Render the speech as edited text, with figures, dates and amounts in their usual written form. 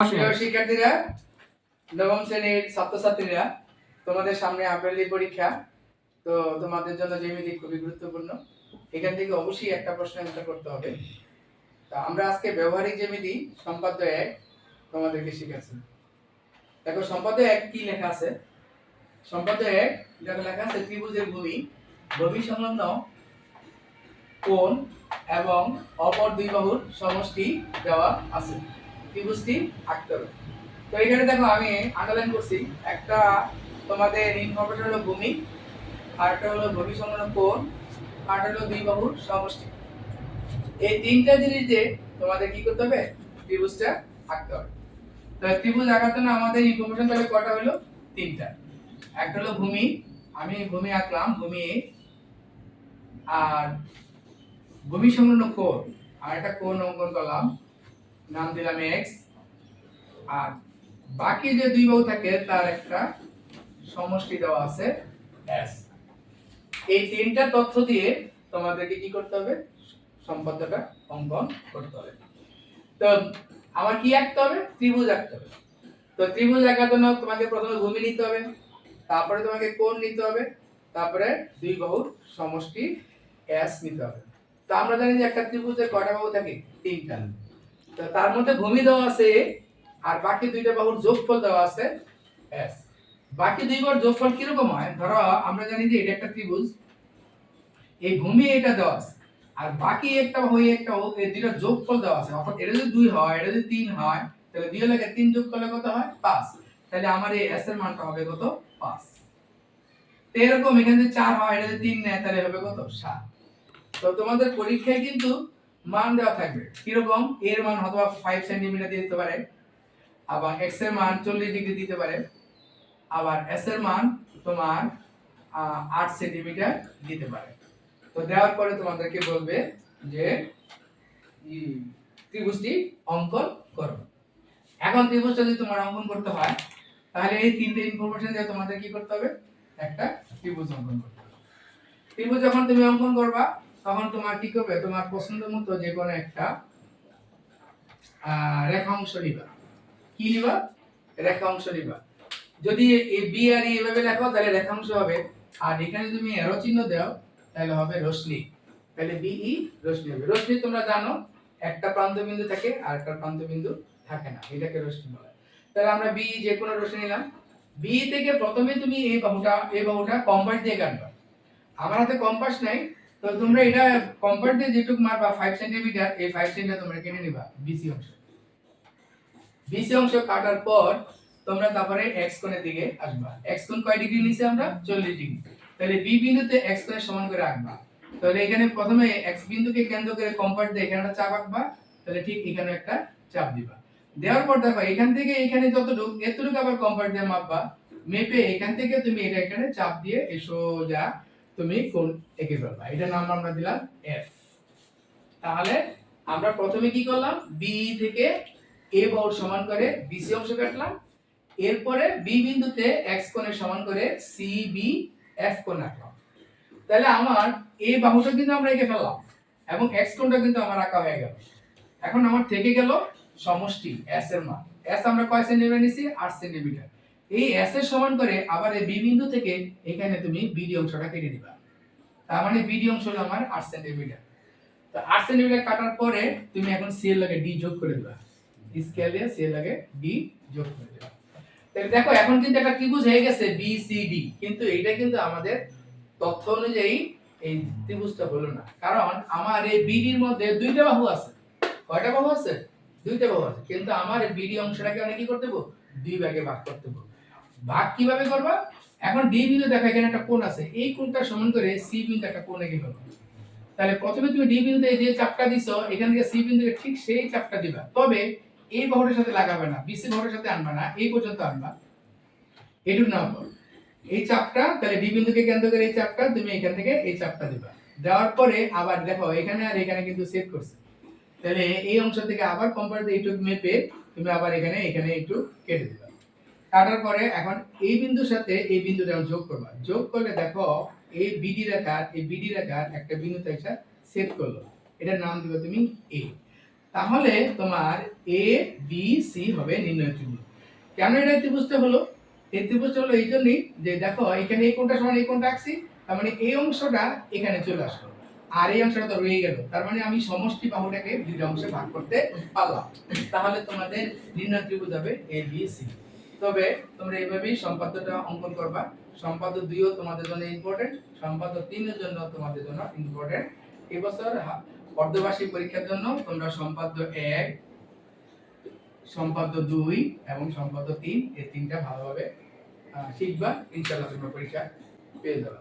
প্রিয় শিক্ষার্থীরা, নবম শ্রেণীর ছাত্রছাত্রীরা, তোমাদের সামনে আপ্রালি পরীক্ষা। তো তোমাদের জন্য জ্যামিতি খুবই গুরুত্বপূর্ণ। এখান থেকে অবশ্যই একটা প্রশ্ন অ্যান্সার করতে হবে। তা আমরা আজকে ব্যবহারিক জ্যামিতি সম্পাদ্য 1 তোমাদেরকে শিখাচ্ছি। দেখো সম্পাদ্য 1 কি লেখা আছে? সম্পাদ্য 1 দেখো লেখা আছে ত্রিভুজের ভূমি সংলগ্ন কোণ এবং অপর দুই বাহুর সমষ্টি দেওয়া আছে। ত্রিভুজটি আঁকতে হবে। তো এখানে দেখো আমি আন্ডারলাইন করছি, একটা তোমাদের ইনফরমেশন হলো ভূমি, আর একটা হলো ভূমি সংলগ্ন কোণ, আর একটা হলো দুই বাহুর সমষ্টি। এই তিনটা জিনিস দিয়ে তোমাদের কি করতে হবে? ত্রিভুজটা আঁকতে হবে। তো ত্রিভুজ আঁকার জন্য আমাদের ইনফরমেশন তাহলে কয়টা হলো? তিনটা। একটা হলো ভূমি, আমি ভূমি আঁকলাম, ভূমি, আর ভূমি সংলগ্ন কোণ, আর একটা কোণ অঙ্কন করলাম, নাম দিলাম x, আর বাকি যে দুই বাহু থাকে তার একটা সমষ্টি দেওয়া আছে s। এই তিনটা তথ্য দিয়ে তোমাদেরকে কি করতে হবে? সম্পাদ্যটা অঙ্কন করতে হবে। তো আমার কি আঁকতে হবে? ত্রিভুজ আঁকতে হবে। তো ত্রিভুজ আঁকার জন্য তোমাকে প্রথমে ভূমি নিতে হবে, তারপরে তোমাকে কোণ নিতে হবে, তারপরে দুই বাহুর সমষ্টি s নিতে হবে। তো আমরা জানি যে একটা ত্রিভুজে কয়টা বাহু থাকে? তিনটা। তো তার মধ্যে ভূমি দেওয়া আছে আর বাকি দুইটা বাহুর যোগফল দেওয়া আছে s। বাকি দুই বাহুর যোগফল কি রকম হয়? ধরো আমরা জানি যে এটা একটা ত্রিভুজ, এই ভূমি এটা দেওয়া আছে, আর বাকি একটা বাহু একটা বাহু, এই দুইটা যোগফল দেওয়া আছে। অর্থাৎ এটা যদি 2 হয়, এটা যদি 3 হয়, তাহলে 2 লাগে 3 যোগ করলে কত হয়? 5। তাহলে আমার এই s এর মানটা হবে কত? 5। তো এরকম এখানে যদি 4 হয়, এটা যদি 3 নেয়, তাহলে হবে কত? 7। তো তোমাদের পরীক্ষায় কিন্তু মান দেওয়া থাকবে কিরকম? এর মান হয়তো 5 সেন্টিমিটার দিয়ে দিতে পারে, আবার x এর মান 40 ডিগ্রি দিতে পারে, আবার s এর মান তোমার 8 সেন্টিমিটার দিতে পারে। তো দেওয়ার পরে তোমাদেরকে বলবে যে ত্রিভুজটি অঙ্কন করো। এখন ত্রিভুজটা যদি তোমার অঙ্কন করতে হয়, তাহলে এই তিনটে ইনফরমেশন দিয়ে তোমাদের কি করতে হবে? একটা ত্রিভুজ অঙ্কন করতে হবে। ত্রিভুজ যখন তুমি অঙ্কন করবা, তখন তোমার কি করবে? তোমার পছন্দ মতো যে কোনো একটা রেখা অংশ নিবা। কি নিবা? রেখা অংশ নিবা। যদি এই বি আর ই এভাবে লেখো তাহলে রেখাংশ হবে, আর এখানে তুমি এরো চিহ্ন দাও তাহলে হবে রশ্মি। তাহলে বিই রশ্মি হবে। রশ্মি তোমরা জানো একটা প্রান্ত বিন্দু থাকে আর একটা প্রান্ত বিন্দু থাকে না, এটাকে রশ্মি বলে। তাহলে আমরা বি যে কোনো রশ্মি নিলাম। বি থেকে প্রথমে তুমি এই বাহুটা কম্পাস দিয়ে কাটবা। আমার হাতে কম্পাস নাই, তো তোমরা এটা কম্পাস দিয়ে যেটুকু মারবা 5 সেন্টিমিটার, এই 5 সেন্টিমিটার তোমরা কেটে নিবা বিসি অংশ। বিসি অংশ কাটার পর তোমরা তারপরে x কোণের দিকে আসবা। x কোণ কয় ডিগ্রি নিচে? আমরা 40 ডিগ্রি। তাহলে b বিন্দুতে x কোণের সমান করে আঁকবা। তাহলে এখানে প্রথমে x বিন্দুকে কেন্দ্র করে কম্পাস দিয়ে এখানে একটা চাপ আঁকবা, তাহলে ঠিক এখানে একটা চাপ দিবা। দেওয়ার পর দেখো এখান থেকে এখানে যতটুকু এতটুকু আবার কম্পাস দিয়ে মাপবা, মেপে এখান থেকে তুমি এটা এখানে চাপ দিয়ে এই সোজা তুমি কোণ এঁকে ফেলবা। এটার নাম আমরা দিলাম f। তাহলে আমরা প্রথমে কি করলাম? বি থেকে এ বাহুর সমান করে বিসি অংশ কাটলাম, এরপরে বি বিন্দুতে x কোণের সমান করে সিবি এফ কোণ আঁকলাম। তাহলে আমার এই বাহুটা কিন্তু আমরা এঁকে ফেললাম এবং x কোণটা কিন্তু আমার আঁকা হয়ে গেল। এখন আমার থেকে গেল সমষ্টি s এর মান। s আমরা কয় সেন্টিমিটার নিছি? 8 সেন্টিমিটার। এই s এর সমান করে আবার এই বি বিন্দু থেকে এখানে তুমি বিডি অংশটা কেটে দিবা। তার মানে বিডি অংশ হলো আমার 8 সেন্টিমিটার। তো 8 সেন্টিমিটার কাটার পরে তুমি এখন সি এর লাগে ডি যোগ করে দিবা। স্কেল দিয়ে সি এর লাগে ডি যোগ করে দিবা। তাহলে দেখো এখন কিন্তু একটা ত্রিভুজ হয়ে গেছে বি সি ডি, কিন্তু এইটা কিন্তু আমাদের তথ্য অনুযায়ী এই ত্রিভুজটা হলো না, কারণ আমার এই বিডি এর মধ্যে দুইটা বাহু আছে। কয়টা বাহু আছে? দুইটা বাহু আছে, কিন্তু আমার এই বিডি অংশটাকে আমি কি করতে দেব? দুই ভাগে ভাগ করতে দেব। ভাগ কিভাবে করবা? এখন ডি বিন্দু দেখো এখানে একটা কোণ আছে, এই কোণটা সমান করে সি বিন্দু একটা কোণ এঁকে ফেলবা। তাহলে প্রথমে তুমি ডি বিন্দুতে যে চাপটা দিছো এখান থেকে সি বিন্দুতে ঠিক সেই চাপটা দিবা, তবে এই বাহুটার সাথে লাগাবে না, বিসি বাহুটার সাথে আনবা না, এই পর্যন্ত আনবা। এইটুকু নাও এই চাপটা, তাহলে ডি বিন্দুকে কেন্দ্র করে এই চাপটা তুমি এখান থেকে এই চাপটা দিবা। দেওয়ার পরে আবার দেখো এখানে আর এখানে কিন্তু সেট করছে, তাহলে এই অংশ থেকে আবার কম্পাস দিয়ে এইটুকু মেপে তুমি আবার এখানে একটু কেটে দিবা। কাটার পরে এখন এই বিন্দুর সাথে এই বিন্দুটা যোগ করবা। যোগ করলে দেখো এই বিডি রেখার একটা বিন্দুতে একটা সেট করলো, এটার নাম দিবে তুমি এ। তাহলে তোমার এ বি সি হবে নির্ণয় ত্রিভুজ। কেন এটা ত্রিভুজটা হলো? এই ত্রিভুজটা হলো এই জন্যই যে দেখো এখানে এই কোণটা সমান এই কোণটা আঁকছি, তার মানে এই অংশটা এখানে চলে আসলো আর এই অংশটা তো রয়ে গেল, তার মানে আমি সমষ্টি বাহুটাকে দুই অংশে ভাগ করতে পারলাম। তাহলে তোমাদের নির্ণয় ত্রিভুজ হবে এ বি সি। তবে তোমরা এইভাবেই সম্পাদ্যটা অঙ্কন করবা। সম্পাদ্য 2 ও তোমাদের জন্য ইম্পর্টেন্ট, সম্পাদ্য 3 এর জন্য তোমাদের জন্য ইম্পর্টেন্ট। এই বছর অর্ধবার্ষিক পরীক্ষার জন্য তোমরা সম্পাদ্য 1, সম্পাদ্য 2 এবং সম্পাদ্য 3 এই তিনটা ভালোভাবে শিখবা, ইনশাআল্লাহ তোমরা পরীক্ষা পেয়ে যাবে।